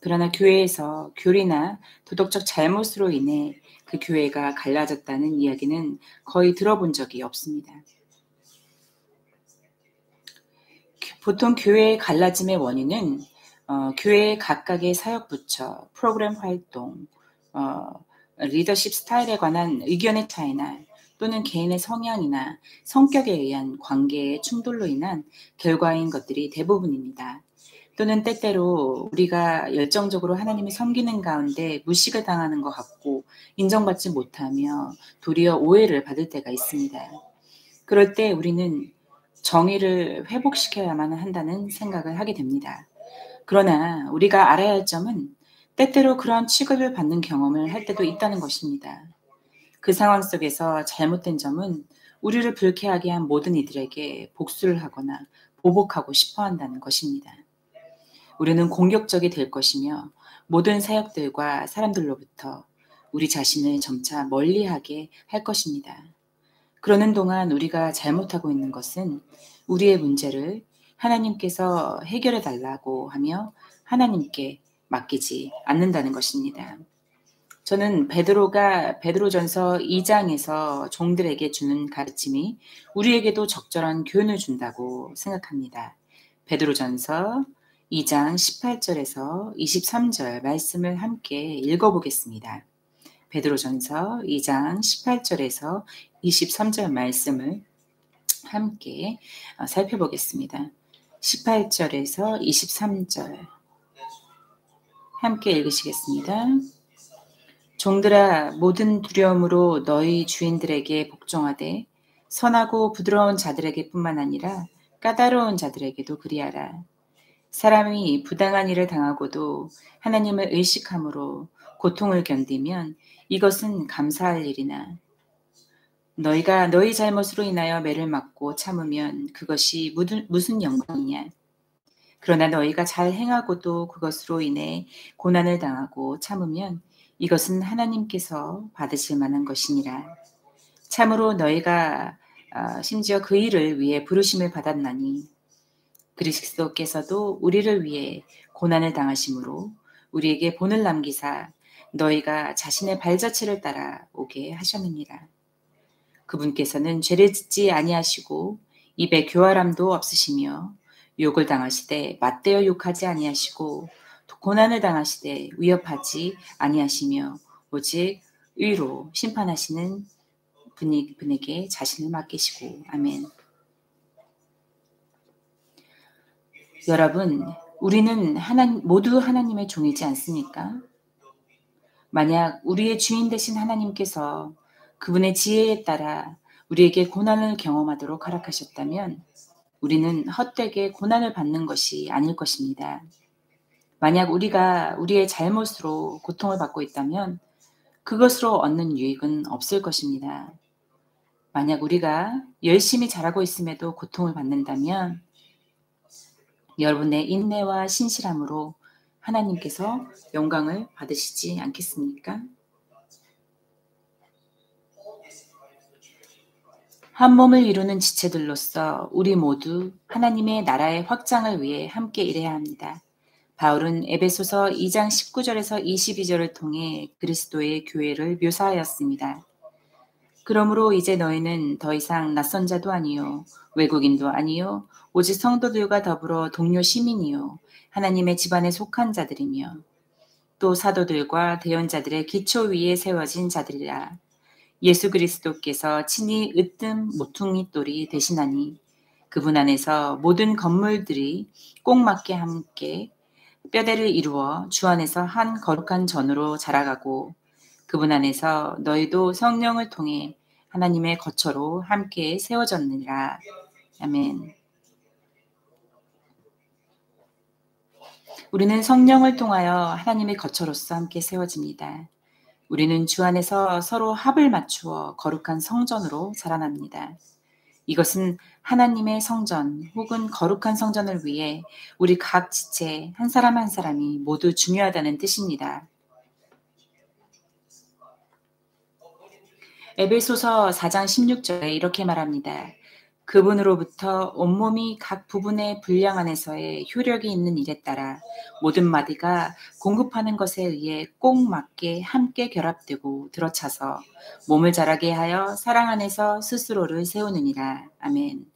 그러나 교회에서 교리나 도덕적 잘못으로 인해 그 교회가 갈라졌다는 이야기는 거의 들어본 적이 없습니다. 보통 교회의 갈라짐의 원인은 교회 각각의 사역 부처, 프로그램 활동, 리더십 스타일에 관한 의견의 차이나 또는 개인의 성향이나 성격에 의한 관계의 충돌로 인한 결과인 것들이 대부분입니다. 또는 때때로 우리가 열정적으로 하나님을 섬기는 가운데 무시가 당하는 것 같고 인정받지 못하며 도리어 오해를 받을 때가 있습니다. 그럴 때 우리는 정의를 회복시켜야만 한다는 생각을 하게 됩니다. 그러나 우리가 알아야 할 점은 때때로 그러한 취급을 받는 경험을 할 때도 있다는 것입니다. 그 상황 속에서 잘못된 점은 우리를 불쾌하게 한 모든 이들에게 복수를 하거나 보복하고 싶어 한다는 것입니다. 우리는 공격적이 될 것이며 모든 사역들과 사람들로부터 우리 자신을 점차 멀리하게 할 것입니다. 그러는 동안 우리가 잘못하고 있는 것은 우리의 문제를 하나님께서 해결해 달라고 하며 하나님께 맡기지 않는다는 것입니다. 저는 베드로전서 2장에서 종들에게 주는 가르침이 우리에게도 적절한 교훈을 준다고 생각합니다. 베드로전서 2장 18절에서 23절 말씀을 함께 읽어보겠습니다. 베드로전서 2장 18절에서 23절 말씀을 함께 살펴보겠습니다. 18절에서 23절 함께 읽으시겠습니다. 종들아, 모든 두려움으로 너희 주인들에게 복종하되 선하고 부드러운 자들에게 뿐만 아니라 까다로운 자들에게도 그리하라. 사람이 부당한 일을 당하고도 하나님을 의식함으로 고통을 견디면 이것은 감사할 일이나 너희가 너희 잘못으로 인하여 매를 맞고 참으면 그것이 무슨 영광이냐. 그러나 너희가 잘 행하고도 그것으로 인해 고난을 당하고 참으면 이것은 하나님께서 받으실 만한 것이니라. 참으로 너희가 심지어 그 일을 위해 부르심을 받았나니 그리스도께서도 우리를 위해 고난을 당하심으로 우리에게 본을 남기사 너희가 자신의 발자취를 따라 오게 하셨느니라. 그분께서는 죄를 짓지 아니하시고 입에 교활함도 없으시며 욕을 당하시되 맞대어 욕하지 아니하시고 고난을 당하시되 위협하지 아니하시며 오직 의로 심판하시는 분에게 자신을 맡기시고. 아멘. 여러분, 우리는 모두 하나님의 종이지 않습니까? 만약 우리의 주인 되신 하나님께서 그분의 지혜에 따라 우리에게 고난을 경험하도록 허락하셨다면 우리는 헛되게 고난을 받는 것이 아닐 것입니다. 만약 우리가 우리의 잘못으로 고통을 받고 있다면 그것으로 얻는 유익은 없을 것입니다. 만약 우리가 열심히 잘하고 있음에도 고통을 받는다면 여러분의 인내와 신실함으로 하나님께서 영광을 받으시지 않겠습니까? 한 몸을 이루는 지체들로서 우리 모두 하나님의 나라의 확장을 위해 함께 일해야 합니다. 바울은 에베소서 2장 19절에서 22절을 통해 그리스도의 교회를 묘사하였습니다. 그러므로 이제 너희는 더 이상 낯선 자도 아니요 외국인도 아니요 오직 성도들과 더불어 동료 시민이요 하나님의 집안에 속한 자들이며 또 사도들과 대언자들의 기초 위에 세워진 자들이라. 예수 그리스도께서 친히 으뜸 모퉁이 돌이 되시나니 그분 안에서 모든 건물들이 꼭 맞게 함께 뼈대를 이루어 주 안에서 한 거룩한 전으로 자라가고 그분 안에서 너희도 성령을 통해 하나님의 거처로 함께 세워졌느니라. 아멘. 우리는 성령을 통하여 하나님의 거처로서 함께 세워집니다. 우리는 주 안에서 서로 합을 맞추어 거룩한 성전으로 자라납니다. 이것은 하나님의 성전 혹은 거룩한 성전을 위해 우리 각 지체 한 사람 한 사람이 모두 중요하다는 뜻입니다. 에베소서 4장 16절에 이렇게 말합니다. 그분으로부터 온몸이 각 부분의 분량 안에서의 효력이 있는 일에 따라 모든 마디가 공급하는 것에 의해 꼭 맞게 함께 결합되고 들어차서 몸을 자라게 하여 사랑 안에서 스스로를 세우느니라. 아멘.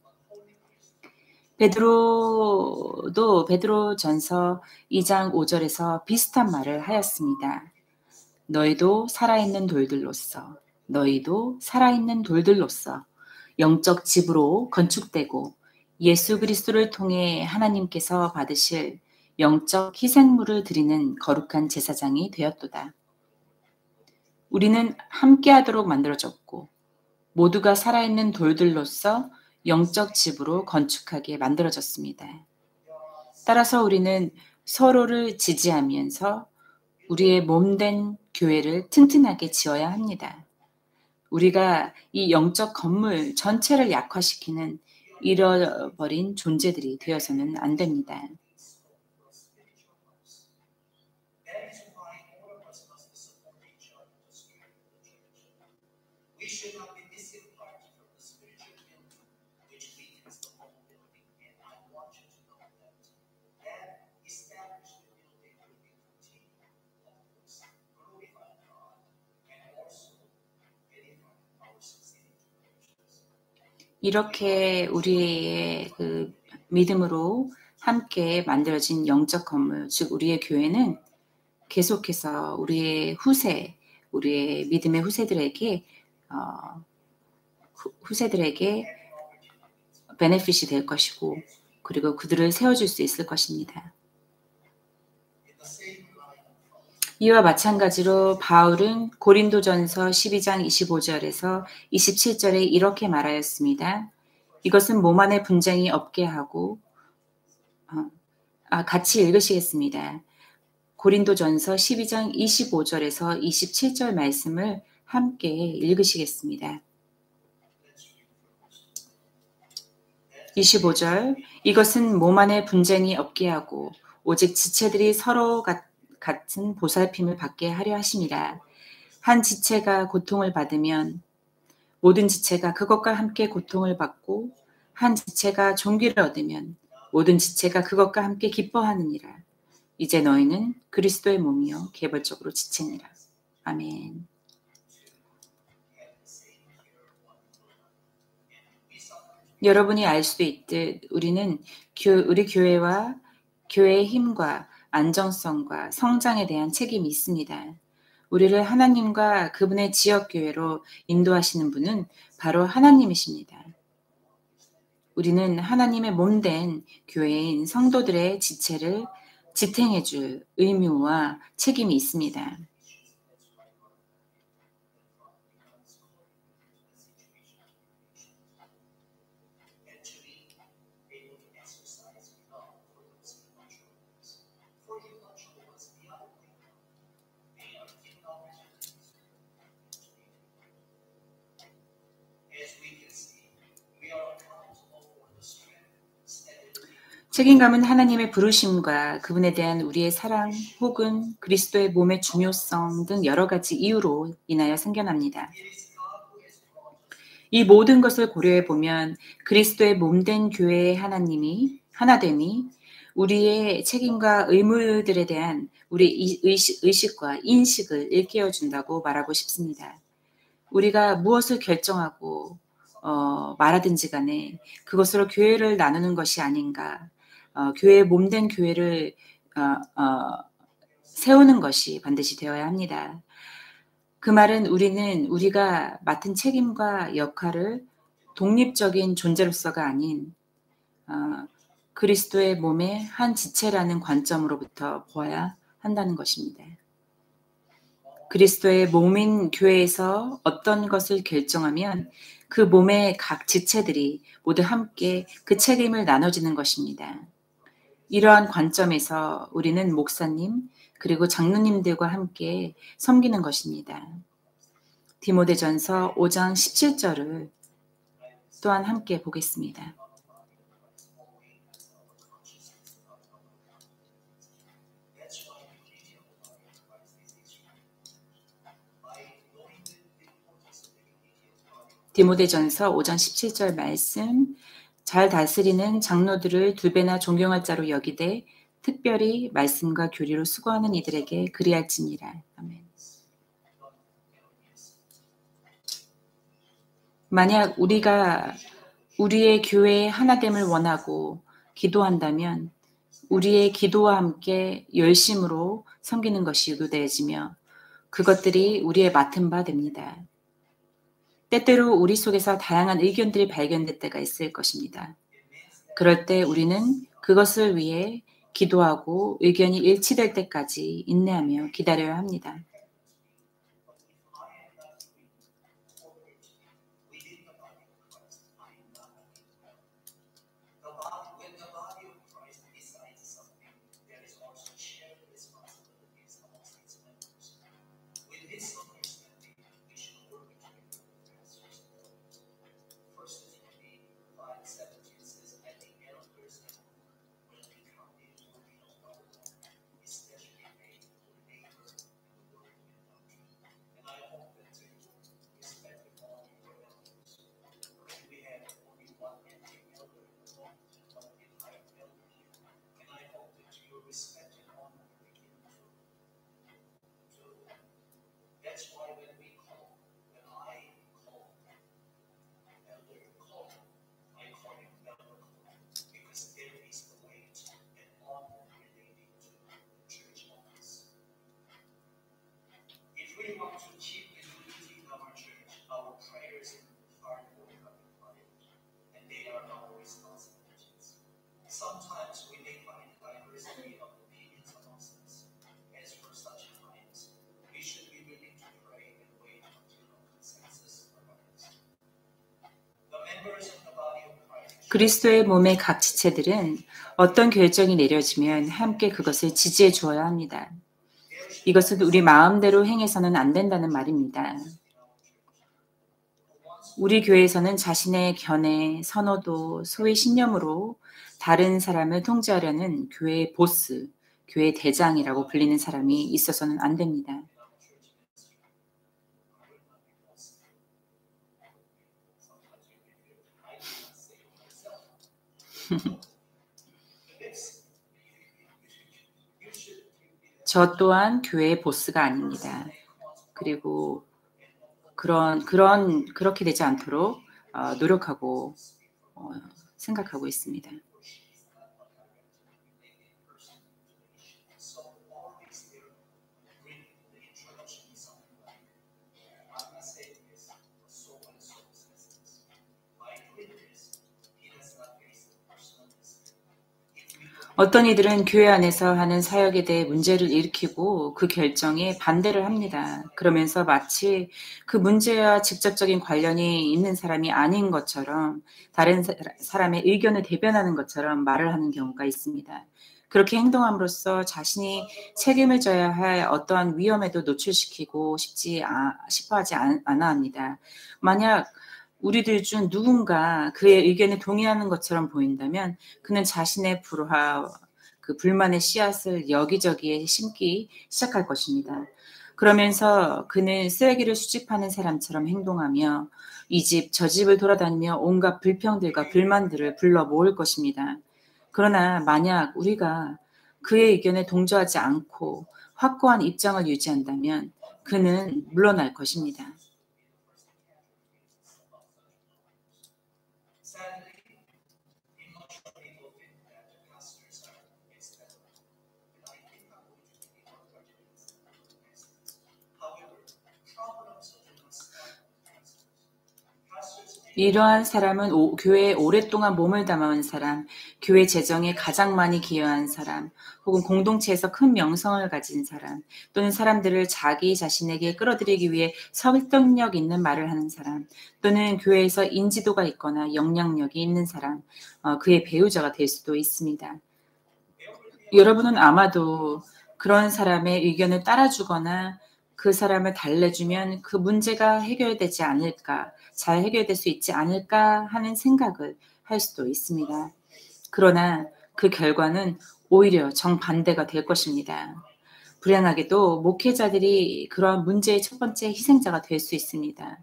베드로도 베드로전서 2장 5절에서 비슷한 말을 하였습니다. 너희도 살아있는 돌들로서 영적 집으로 건축되고 예수 그리스도를 통해 하나님께서 받으실 영적 희생물을 드리는 거룩한 제사장이 되었도다. 우리는 함께하도록 만들어졌고 모두가 살아있는 돌들로서 영적 집으로 건축하게 만들어졌습니다. 따라서 우리는 서로를 지지하면서 우리의 몸된 교회를 튼튼하게 지어야 합니다. 우리가 이 영적 건물 전체를 약화시키는 잃어버린 존재들이 되어서는 안 됩니다. We should not be missing part from the spiritual building, which weakens the whole building. And I want you to know that established building will be continued, of course, glorifying God and also edifying our succeeding generations. 이렇게 우리의 그 믿음으로 함께 만들어진 영적 건물, 즉 우리의 교회는 계속해서 우리의 믿음의 후세들에게 베네핏이 될 것이고 그리고 그들을 세워줄 수 있을 것입니다. 이와 마찬가지로 바울은 고린도전서 12장 25절에서 27절에 이렇게 말하였습니다. 이것은 몸 안에 분쟁이 없게 하고 같이 읽으시겠습니다. 고린도전서 12장 25절에서 27절 말씀을 함께 읽으시겠습니다. 25절 이것은 몸 안에 분쟁이 없게 하고 오직 지체들이 서로 같은 보살핌을 받게 하려 하심이라. 한 지체가 고통을 받으면 모든 지체가 그것과 함께 고통을 받고 한 지체가 존귀를 얻으면 모든 지체가 그것과 함께 기뻐하느니라. 이제 너희는 그리스도의 몸이요 개벌적으로 지체니라. 아멘. 여러분이 알 수도 있듯 우리는 우리 교회와 교회의 힘과 안정성과 성장에 대한 책임이 있습니다. 우리를 하나님과 그분의 지역교회로 인도하시는 분은 바로 하나님이십니다. 우리는 하나님의 몸된 교회인 성도들의 지체를 지탱해줄 의무와 책임이 있습니다. 책임감은 하나님의 부르심과 그분에 대한 우리의 사랑 혹은 그리스도의 몸의 중요성 등 여러 가지 이유로 인하여 생겨납니다. 이 모든 것을 고려해 보면 그리스도의 몸된 교회의 하나됨이 우리의 책임과 의무들에 대한 우리 의식과 인식을 일깨워 준다고 말하고 싶습니다. 우리가 무엇을 결정하고 말하든지 간에 그것으로 교회를 나누는 것이 아닌가, 교회의 몸된 교회를 세우는 것이 반드시 되어야 합니다. 그 말은 우리가 맡은 책임과 역할을 독립적인 존재로서가 아닌 그리스도의 몸의 한 지체라는 관점으로부터 보아야 한다는 것입니다. 그리스도의 몸인 교회에서 어떤 것을 결정하면 그 몸의 각 지체들이 모두 함께 그 책임을 나눠지는 것입니다. 이러한 관점에서 우리는 목사님 그리고 장로님들과 함께 섬기는 것입니다. 디모데전서 5장 17절을 또한 함께 보겠습니다. 디모데전서 5장 17절 말씀, 잘 다스리는 장로들을 2배나 존경할 자로 여기되 특별히 말씀과 교리로 수고하는 이들에게 그리할지니라. 아멘. 만약 우리가 우리의 교회의 하나됨을 원하고 기도한다면 우리의 기도와 함께 열심으로 섬기는 것이 요구되어지며 그것들이 우리의 맡은 바 됩니다. 때때로 우리 속에서 다양한 의견들이 발견될 때가 있을 것입니다. 그럴 때 우리는 그것을 위해 기도하고 의견이 일치될 때까지 인내하며 기다려야 합니다. we want to keep the unity of our church, our prayers are going up in fire, and they are our responsibilities. Sometimes we may find diversity of opinions amongst us. As for such times, we should be willing to pray and wait until a consensus arises. The members of the body of Christ. 그리스도의 몸의 각 지체들은 어떤 결정이 내려지면 함께 그것을 지지해 주어야 합니다. 이것은 우리 마음대로 행해서는 안 된다는 말입니다. 우리 교회에서는 자신의 견해, 선호도, 소위 신념으로 다른 사람을 통제하려는 교회의 보스, 교회 대장이라고 불리는 사람이 있어서는 안 됩니다. 저 또한 교회의 보스가 아닙니다. 그리고 그렇게 되지 않도록 노력하고 생각하고 있습니다. 어떤 이들은 교회 안에서 하는 사역에 대해 문제를 일으키고 그 결정에 반대를 합니다. 그러면서 마치 그 문제와 직접적인 관련이 있는 사람이 아닌 것처럼 다른 사람의 의견을 대변하는 것처럼 말을 하는 경우가 있습니다. 그렇게 행동함으로써 자신이 책임을 져야 할 어떠한 위험에도 노출시키고 싶어 하지 않아 합니다. 만약 우리들 중 누군가 그의 의견에 동의하는 것처럼 보인다면 그는 자신의 불화, 그 불만의 씨앗을 여기저기에 심기 시작할 것입니다. 그러면서 그는 쓰레기를 수집하는 사람처럼 행동하며 이 집, 저 집을 돌아다니며 온갖 불평들과 불만들을 불러 모을 것입니다. 그러나 만약 우리가 그의 의견에 동조하지 않고 확고한 입장을 유지한다면 그는 물러날 것입니다. 이러한 사람은 교회에 오랫동안 몸을 담아온 사람, 교회 재정에 가장 많이 기여한 사람, 혹은 공동체에서 큰 명성을 가진 사람, 또는 사람들을 자기 자신에게 끌어들이기 위해 설득력 있는 말을 하는 사람, 또는 교회에서 인지도가 있거나 영향력이 있는 사람, 그의 배우자가 될 수도 있습니다. 여러분은 아마도 그런 사람의 의견을 따라주거나 그 사람을 달래주면 그 문제가 해결되지 않을까, 잘 해결될 수 있지 않을까 하는 생각을 할 수도 있습니다. 그러나 그 결과는 오히려 정반대가 될 것입니다. 불행하게도 목회자들이 그러한 문제의 첫 번째 희생자가 될 수 있습니다.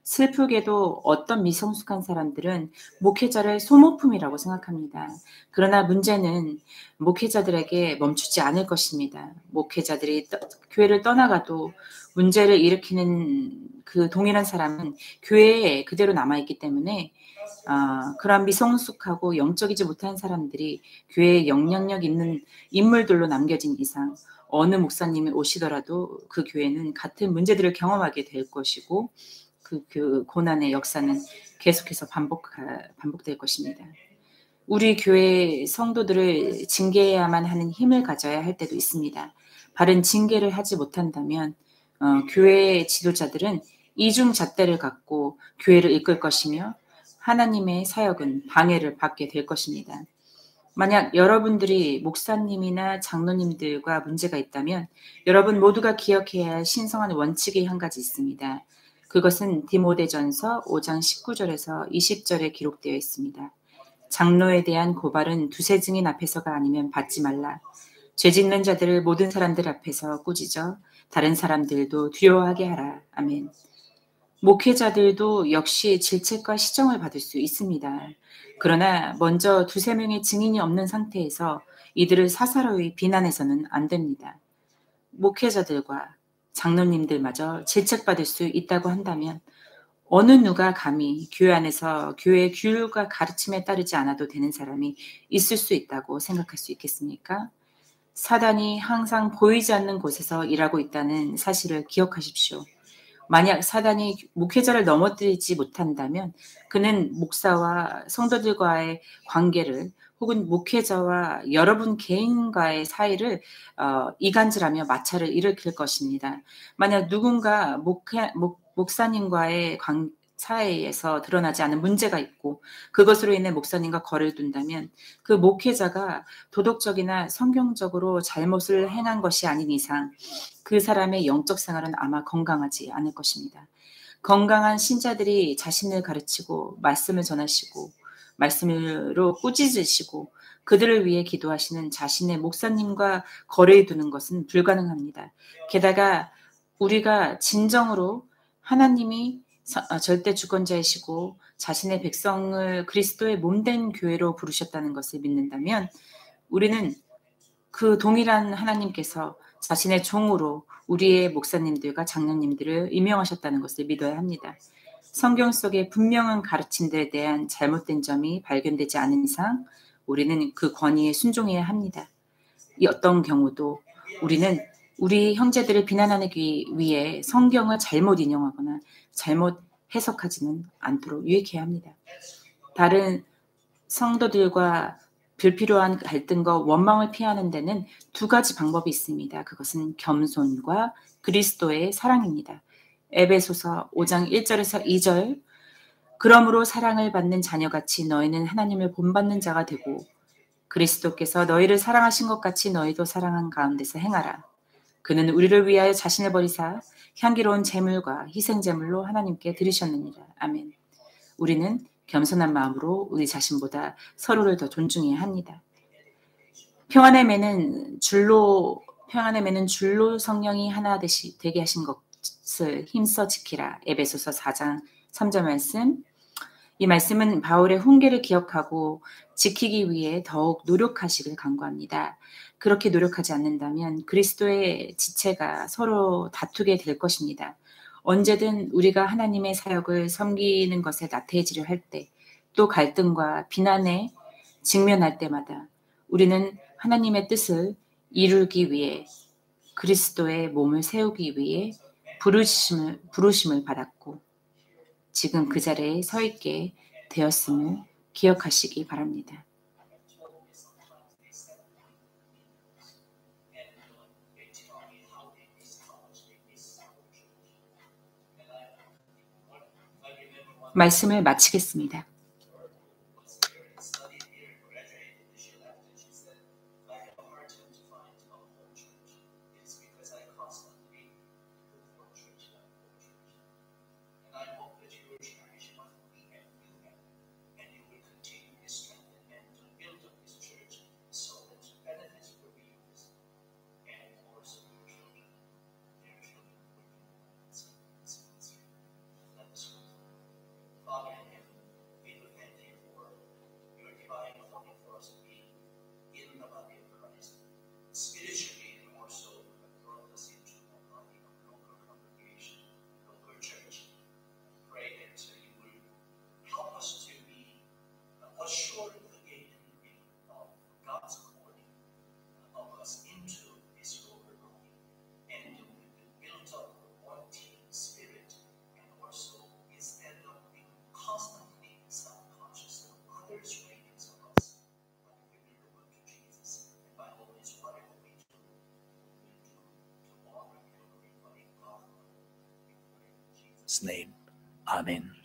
슬프게도 어떤 미성숙한 사람들은 목회자를 소모품이라고 생각합니다. 그러나 문제는 목회자들에게 멈추지 않을 것입니다. 목회자들이 교회를 떠나가도 문제를 일으키는 그 동일한 사람은 교회에 그대로 남아있기 때문에 그런 미성숙하고 영적이지 못한 사람들이 교회에 영향력 있는 인물들로 남겨진 이상 어느 목사님이 오시더라도 그 교회는 같은 문제들을 경험하게 될 것이고 그 고난의 역사는 계속해서 반복될 것입니다. 우리 교회 성도들을 징계해야만 하는 힘을 가져야 할 때도 있습니다. 바른 징계를 하지 못한다면 교회 지도자들은 이중잣대를 갖고 교회를 이끌 것이며 하나님의 사역은 방해를 받게 될 것입니다. 만약 여러분들이 목사님이나 장로님들과 문제가 있다면 여러분 모두가 기억해야 할 신성한 원칙이 한 가지 있습니다. 그것은 디모데전서 5장 19절에서 20절에 기록되어 있습니다. 장로에 대한 고발은 두세 증인 앞에서가 아니면 받지 말라. 죄 짓는 자들을 모든 사람들 앞에서 꾸짖어 다른 사람들도 두려워하게 하라. 아멘. 목회자들도 역시 질책과 시정을 받을 수 있습니다. 그러나 먼저 두세 명의 증인이 없는 상태에서 이들을 사사로이 비난해서는 안 됩니다. 목회자들과 장로님들마저 질책받을 수 있다고 한다면 어느 누가 감히 교회 안에서 교회의 규율과 가르침에 따르지 않아도 되는 사람이 있을 수 있다고 생각할 수 있겠습니까? 사단이 항상 보이지 않는 곳에서 일하고 있다는 사실을 기억하십시오. 만약 사단이 목회자를 넘어뜨리지 못한다면 그는 목사와 성도들과의 관계를 혹은 목회자와 여러분 개인과의 사이를 이간질하며 마찰을 일으킬 것입니다. 만약 누군가 목사님과의 사이에서 드러나지 않은 문제가 있고 그것으로 인해 목사님과 거래를 둔다면 그 목회자가 도덕적이나 성경적으로 잘못을 행한 것이 아닌 이상 그 사람의 영적 생활은 아마 건강하지 않을 것입니다. 건강한 신자들이 자신을 가르치고 말씀을 전하시고 말씀으로 꾸짖으시고 그들을 위해 기도하시는 자신의 목사님과 거래에 두는 것은 불가능합니다. 게다가 우리가 진정으로 하나님이 절대 주권자이시고 자신의 백성을 그리스도의 몸된 교회로 부르셨다는 것을 믿는다면 우리는 그 동일한 하나님께서 자신의 종으로 우리의 목사님들과 장로님들을 임명하셨다는 것을 믿어야 합니다. 성경 속에 분명한 가르침들에 대한 잘못된 점이 발견되지 않은 이상 우리는 그 권위에 순종해야 합니다. 이 어떤 경우도 우리는 우리 형제들을 비난하기 위해 성경을 잘못 인용하거나 잘못 해석하지는 않도록 유익해야 합니다. 다른 성도들과 불필요한 갈등과 원망을 피하는 데는 두 가지 방법이 있습니다. 그것은 겸손과 그리스도의 사랑입니다. 에베소서 5장 1절에서 2절 그러므로 사랑을 받는 자녀같이 너희는 하나님을 본받는 자가 되고 그리스도께서 너희를 사랑하신 것 같이 너희도 사랑한 가운데서 행하라. 그는 우리를 위하여 자신을 버리사 향기로운 제물과 희생 제물로 하나님께 드리셨느니라. 아멘. 우리는 겸손한 마음으로 우리 자신보다 서로를 더 존중해야 합니다. 평안의 매는 줄로 성령이 하나 되게 하신 것을 힘써 지키라. 에베소서 4장 3절 말씀. 이 말씀은 바울의 훈계를 기억하고 지키기 위해 더욱 노력하시길 간구합니다. 그렇게 노력하지 않는다면 그리스도의 지체가 서로 다투게 될 것입니다. 언제든 우리가 하나님의 사역을 섬기는 것에 나태해지려 할 때, 또 갈등과 비난에 직면할 때마다 우리는 하나님의 뜻을 이루기 위해 그리스도의 몸을 세우기 위해 부르심을 받았고 지금 그 자리에 서 있게 되었음을 기억하시기 바랍니다. 말씀을 마치겠습니다. name. Amen.